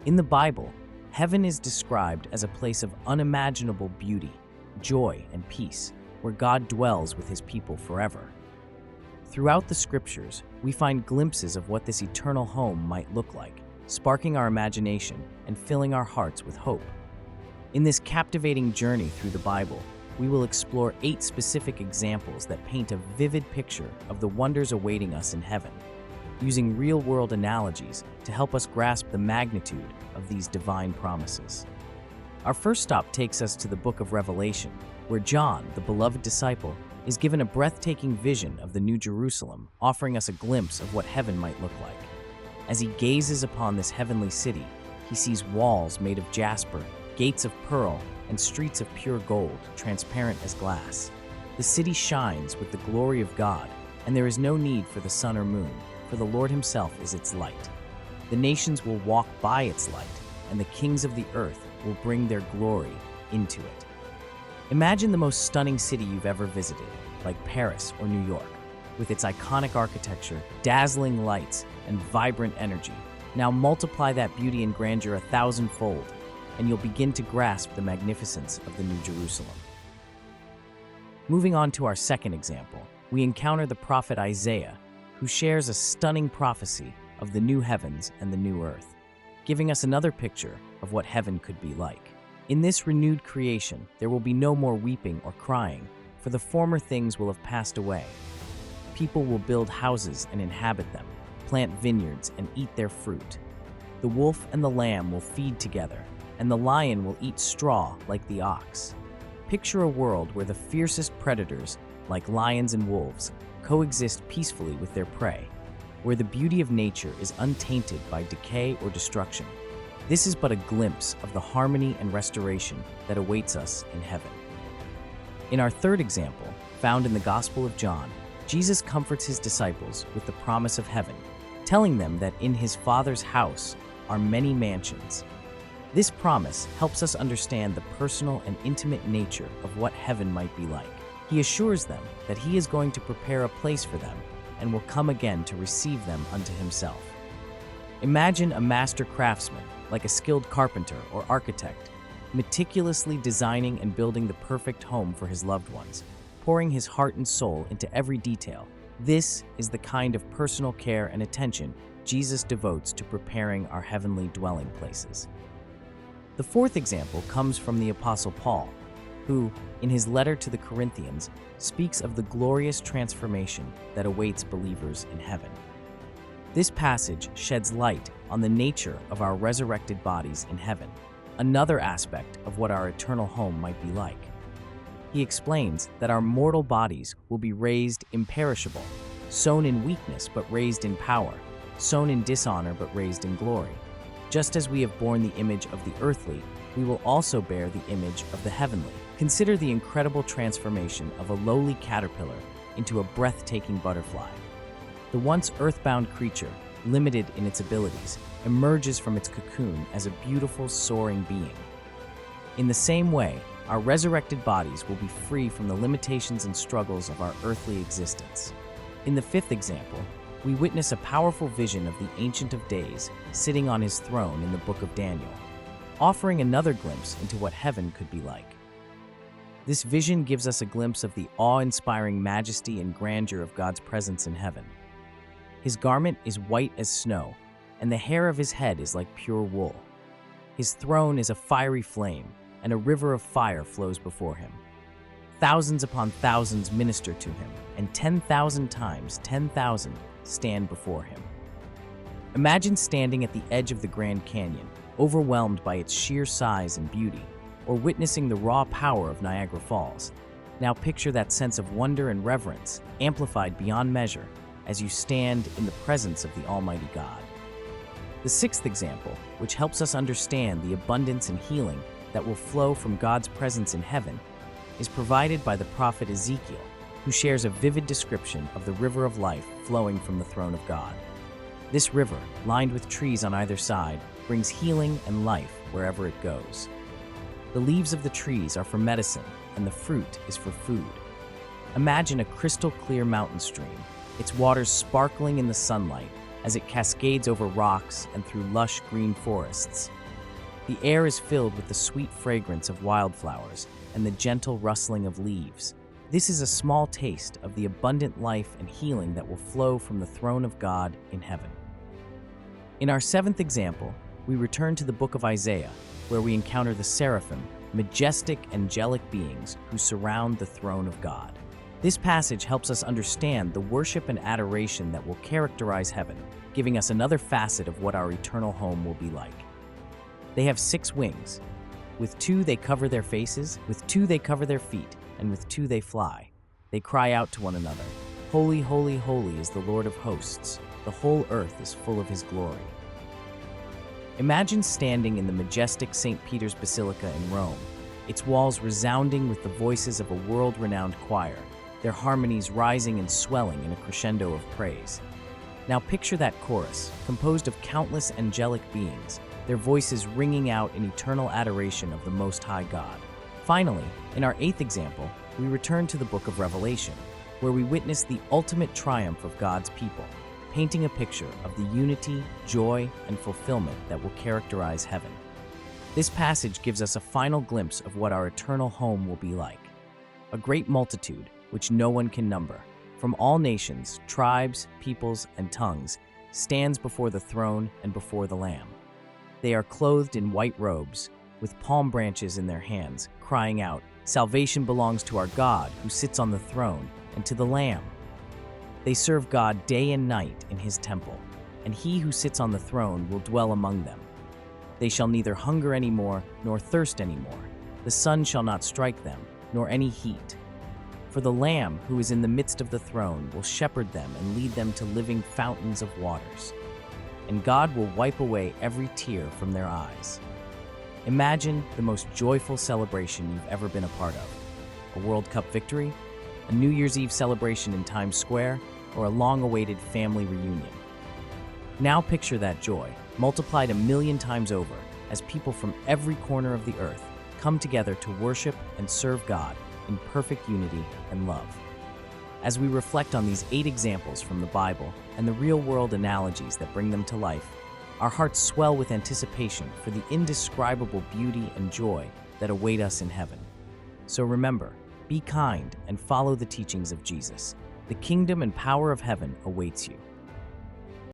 In the Bible, heaven is described as a place of unimaginable beauty, joy, and peace, where God dwells with his people forever. Throughout the scriptures, we find glimpses of what this eternal home might look like, sparking our imagination and filling our hearts with hope. In this captivating journey through the Bible, we will explore 8 specific examples that paint a vivid picture of the wonders awaiting us in heaven, using real-world analogies to help us grasp the magnitude of these divine promises. Our first stop takes us to the book of Revelation, where John, the beloved disciple, is given a breathtaking vision of the New Jerusalem, offering us a glimpse of what heaven might look like. As he gazes upon this heavenly city, he sees walls made of jasper, gates of pearl, and streets of pure gold, transparent as glass. The city shines with the glory of God, and there is no need for the sun or moon, for the Lord himself is its light. The nations will walk by its light, and the kings of the earth will bring their glory into it. Imagine the most stunning city you've ever visited, like Paris or New York, with its iconic architecture, dazzling lights, and vibrant energy. Now multiply that beauty and grandeur 1,000-fold, and you'll begin to grasp the magnificence of the New Jerusalem. Moving on to our second example, we encounter the prophet Isaiah, who shares a stunning prophecy of the new heavens and the new earth, giving us another picture of what heaven could be like. In this renewed creation, there will be no more weeping or crying, for the former things will have passed away. People will build houses and inhabit them, plant vineyards and eat their fruit. The wolf and the lamb will feed together, and the lion will eat straw like the ox. Picture a world where the fiercest predators, like lions and wolves, coexist peacefully with their prey, where the beauty of nature is untainted by decay or destruction. This is but a glimpse of the harmony and restoration that awaits us in heaven. In our third example, found in the Gospel of John, Jesus comforts his disciples with the promise of heaven, telling them that in his Father's house are many mansions. This promise helps us understand the personal and intimate nature of what heaven might be like. He assures them that he is going to prepare a place for them and will come again to receive them unto himself. Imagine a master craftsman, like a skilled carpenter or architect, meticulously designing and building the perfect home for his loved ones, pouring his heart and soul into every detail. This is the kind of personal care and attention Jesus devotes to preparing our heavenly dwelling places. The fourth example comes from the Apostle Paul, who, in his letter to the Corinthians, speaks of the glorious transformation that awaits believers in heaven. This passage sheds light on the nature of our resurrected bodies in heaven, another aspect of what our eternal home might be like. He explains that our mortal bodies will be raised imperishable, sown in weakness but raised in power, sown in dishonor but raised in glory. Just as we have borne the image of the earthly, we will also bear the image of the heavenly. Consider the incredible transformation of a lowly caterpillar into a breathtaking butterfly. The once earthbound creature, limited in its abilities, emerges from its cocoon as a beautiful, soaring being. In the same way, our resurrected bodies will be free from the limitations and struggles of our earthly existence. In the fifth example, we witness a powerful vision of the Ancient of Days sitting on his throne in the book of Daniel, offering another glimpse into what heaven could be like. This vision gives us a glimpse of the awe-inspiring majesty and grandeur of God's presence in heaven. His garment is white as snow, and the hair of his head is like pure wool. His throne is a fiery flame, and a river of fire flows before him. Thousands upon thousands minister to him, and 10,000 times 10,000 stand before him. Imagine standing at the edge of the Grand Canyon, overwhelmed by its sheer size and beauty, or witnessing the raw power of Niagara Falls. Now picture that sense of wonder and reverence, amplified beyond measure, as you stand in the presence of the Almighty God. The sixth example, which helps us understand the abundance and healing that will flow from God's presence in heaven, is provided by the prophet Ezekiel, who shares a vivid description of the river of life flowing from the throne of God. This river, lined with trees on either side, brings healing and life wherever it goes. The leaves of the trees are for medicine, and the fruit is for food. Imagine a crystal-clear mountain stream, its waters sparkling in the sunlight, as it cascades over rocks and through lush green forests. The air is filled with the sweet fragrance of wildflowers and the gentle rustling of leaves. This is a small taste of the abundant life and healing that will flow from the throne of God in heaven. In our seventh example, we return to the book of Isaiah, where we encounter the seraphim, majestic angelic beings who surround the throne of God. This passage helps us understand the worship and adoration that will characterize heaven, giving us another facet of what our eternal home will be like. They have 6 wings. With 2 they cover their faces, with 2 they cover their feet, and with 2 they fly. They cry out to one another, "Holy, holy, holy is the Lord of hosts. The whole earth is full of his glory." Imagine standing in the majestic St. Peter's Basilica in Rome, its walls resounding with the voices of a world-renowned choir, their harmonies rising and swelling in a crescendo of praise. Now picture that chorus, composed of countless angelic beings, their voices ringing out in eternal adoration of the Most High God. Finally, in our 8th example, we return to the book of Revelation, where we witness the ultimate triumph of God's people, painting a picture of the unity, joy, and fulfillment that will characterize heaven. This passage gives us a final glimpse of what our eternal home will be like. A great multitude, which no one can number, from all nations, tribes, peoples, and tongues, stands before the throne and before the Lamb. They are clothed in white robes, with palm branches in their hands, crying out, "Salvation belongs to our God who sits on the throne and to the Lamb." They serve God day and night in his temple, and he who sits on the throne will dwell among them. They shall neither hunger any more nor thirst any more. The sun shall not strike them, nor any heat. For the Lamb who is in the midst of the throne will shepherd them and lead them to living fountains of waters. And God will wipe away every tear from their eyes. Imagine the most joyful celebration you've ever been a part of. A World Cup victory, a New Year's Eve celebration in Times Square, or a long-awaited family reunion. Now picture that joy, multiplied 1,000,000 times over, as people from every corner of the earth come together to worship and serve God in perfect unity and love. As we reflect on these 8 examples from the Bible and the real-world analogies that bring them to life, our hearts swell with anticipation for the indescribable beauty and joy that await us in heaven. So remember, be kind and follow the teachings of Jesus. The kingdom and power of heaven awaits you.